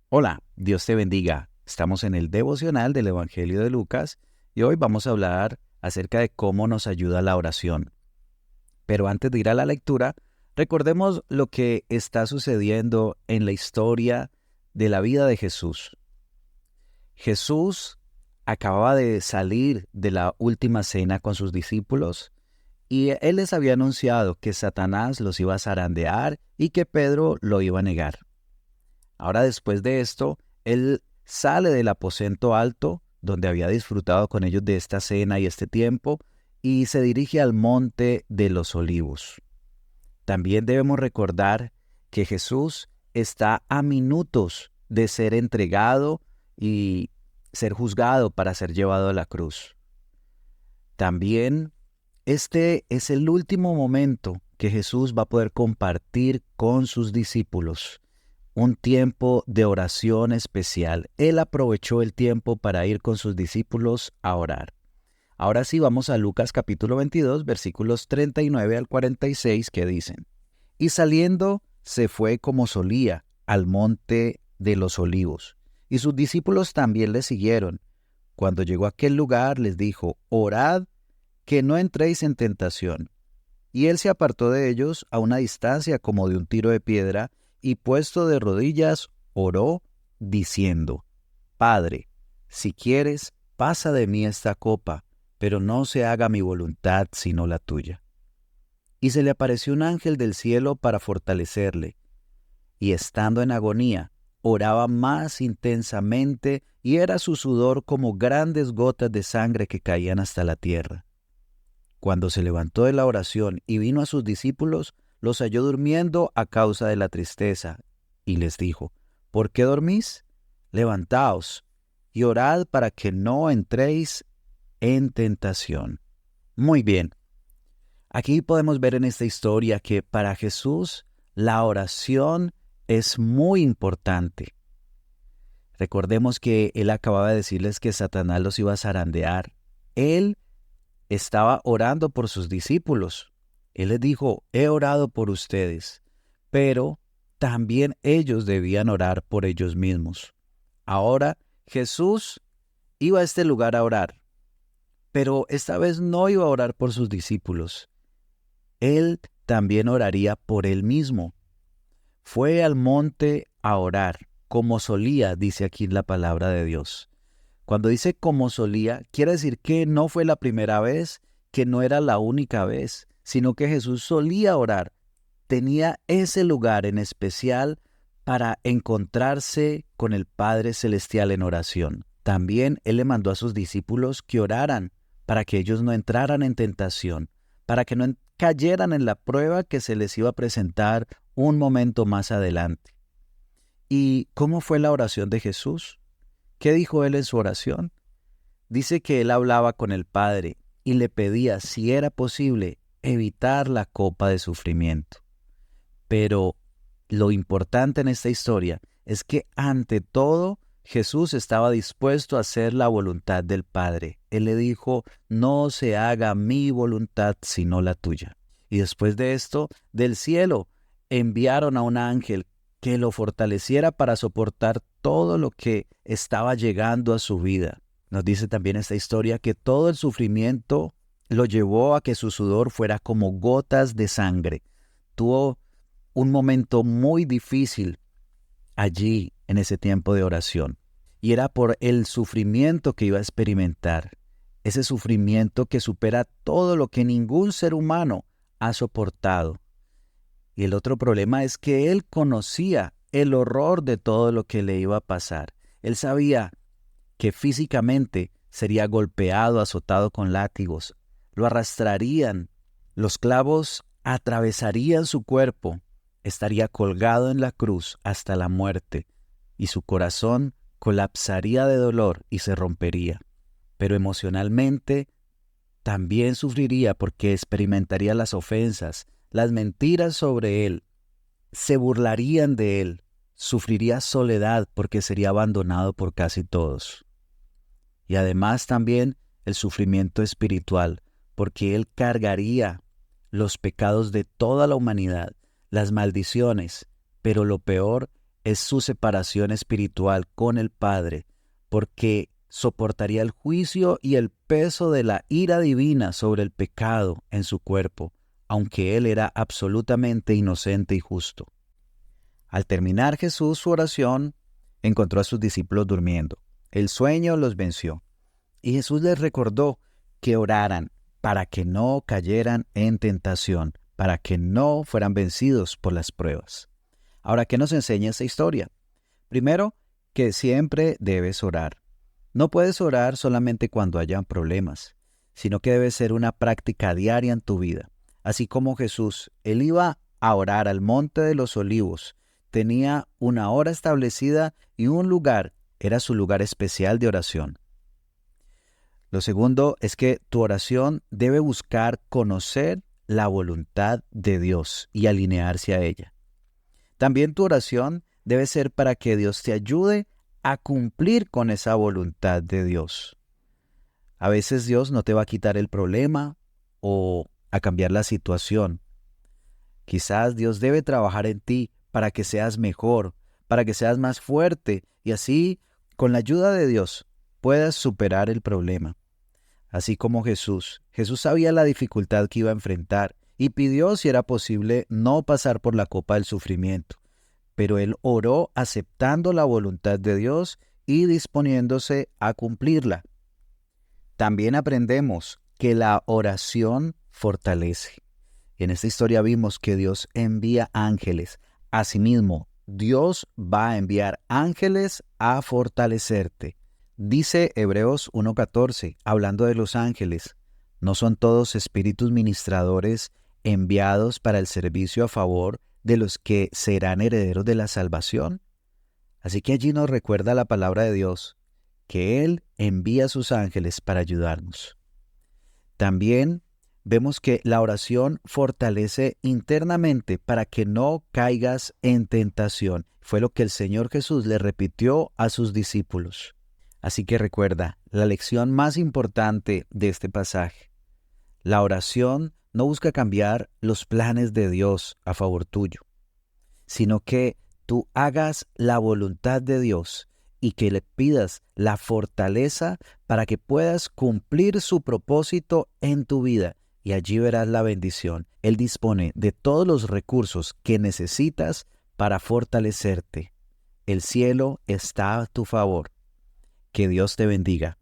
Hola, Dios te bendiga. Estamos en el devocional del Evangelio de Lucas y hoy vamos a hablar acerca de cómo nos ayuda la oración. Pero antes de ir a la lectura, recordemos lo que está sucediendo en la historia de la vida de Jesús. Jesús acababa de salir de la última cena con sus discípulos y él les había anunciado que Satanás los iba a zarandear y que Pedro lo iba a negar. Ahora después de esto, él sale del aposento alto, donde había disfrutado con ellos de esta cena y este tiempo, y se dirige al monte de los olivos. También debemos recordar que Jesús está a minutos de ser entregado y ser juzgado para ser llevado a la cruz. También este es el último momento que Jesús va a poder compartir con sus discípulos. Un tiempo de oración especial. Él aprovechó el tiempo para ir con sus discípulos a orar. Ahora sí vamos a Lucas capítulo 22, versículos 39 al 46 que dicen: Y saliendo se fue como solía al monte de los olivos, y sus discípulos también le siguieron. Cuando llegó a aquel lugar les dijo: Orad que no entréis en tentación. Y él se apartó de ellos a una distancia como de un tiro de piedra, y puesto de rodillas, oró, diciendo: Padre, si quieres, pasa de mí esta copa, pero no se haga mi voluntad sino la tuya. Y se le apareció un ángel del cielo para fortalecerle, y estando en agonía, oraba más intensamente, y era su sudor como grandes gotas de sangre que caían hasta la tierra. Cuando se levantó de la oración y vino a sus discípulos, los halló durmiendo a causa de la tristeza, y les dijo: ¿Por qué dormís? Levantaos y orad para que no entréis en tentación. Muy bien, aquí podemos ver en esta historia que para Jesús la oración es muy importante. Recordemos que él acababa de decirles que Satanás los iba a zarandear. Él estaba orando por sus discípulos. Él les dijo: he orado por ustedes, pero también ellos debían orar por ellos mismos. Ahora Jesús iba a este lugar a orar, pero esta vez no iba a orar por sus discípulos. Él también oraría por él mismo. Fue al monte a orar, como solía, dice aquí la palabra de Dios. Cuando dice como solía, quiere decir que no fue la primera vez, que no era la única vez, sino que Jesús solía orar. Tenía ese lugar en especial para encontrarse con el Padre Celestial en oración. También Él le mandó a sus discípulos que oraran para que ellos no entraran en tentación, para que no cayeran en la prueba que se les iba a presentar un momento más adelante. ¿Y cómo fue la oración de Jesús? ¿Qué dijo él en su oración? Dice que él hablaba con el Padre y le pedía, si era posible, evitar la copa de sufrimiento. Pero lo importante en esta historia es que ante todo Jesús estaba dispuesto a hacer la voluntad del Padre. Él le dijo: no se haga mi voluntad sino la tuya. Y después de esto, del cielo enviaron a un ángel que lo fortaleciera para soportar todo lo que estaba llegando a su vida. Nos dice también esta historia que todo el sufrimiento lo llevó a que su sudor fuera como gotas de sangre. Tuvo un momento muy difícil allí en ese tiempo de oración. Y era por el sufrimiento que iba a experimentar. Ese sufrimiento que supera todo lo que ningún ser humano ha soportado. Y el otro problema es que él conocía el horror de todo lo que le iba a pasar. Él sabía que físicamente sería golpeado, azotado con látigos, lo arrastrarían, los clavos atravesarían su cuerpo, estaría colgado en la cruz hasta la muerte, y su corazón colapsaría de dolor y se rompería. Pero emocionalmente también sufriría porque experimentaría las ofensas, las mentiras sobre él, se burlarían de él, sufriría soledad porque sería abandonado por casi todos. Y además también el sufrimiento espiritual, porque él cargaría los pecados de toda la humanidad, las maldiciones, pero lo peor es su separación espiritual con el Padre, porque soportaría el juicio y el peso de la ira divina sobre el pecado en su cuerpo, aunque él era absolutamente inocente y justo. Al terminar Jesús su oración, encontró a sus discípulos durmiendo. El sueño los venció, y Jesús les recordó que oraran para que no cayeran en tentación, para que no fueran vencidos por las pruebas. Ahora, ¿qué nos enseña esta historia? Primero, que siempre debes orar. No puedes orar solamente cuando hayan problemas, sino que debe ser una práctica diaria en tu vida. Así como Jesús, él iba a orar al Monte de los Olivos, tenía una hora establecida y un lugar, era su lugar especial de oración. Lo segundo es que tu oración debe buscar conocer la voluntad de Dios y alinearse a ella. También tu oración debe ser para que Dios te ayude a cumplir con esa voluntad de Dios. A veces Dios no te va a quitar el problema o a cambiar la situación. Quizás Dios debe trabajar en ti para que seas mejor, para que seas más fuerte y así, con la ayuda de Dios, puedas superar el problema. Así como Jesús sabía la dificultad que iba a enfrentar y pidió, si era posible, no pasar por la copa del sufrimiento. Pero él oró aceptando la voluntad de Dios y disponiéndose a cumplirla. También aprendemos que la oración fortalece. En esta historia vimos que Dios envía ángeles. Asimismo, Dios va a enviar ángeles a fortalecerte. Dice Hebreos 1:14, hablando de los ángeles, ¿no son todos espíritus ministradores enviados para el servicio a favor de los que serán herederos de la salvación? Así que allí nos recuerda la palabra de Dios, que Él envía a sus ángeles para ayudarnos. También vemos que la oración fortalece internamente para que no caigas en tentación. Fue lo que el Señor Jesús le repitió a sus discípulos. Así que recuerda, la lección más importante de este pasaje. La oración no busca cambiar los planes de Dios a favor tuyo, sino que tú hagas la voluntad de Dios y que le pidas la fortaleza para que puedas cumplir su propósito en tu vida. Y allí verás la bendición. Él dispone de todos los recursos que necesitas para fortalecerte. El cielo está a tu favor. Que Dios te bendiga.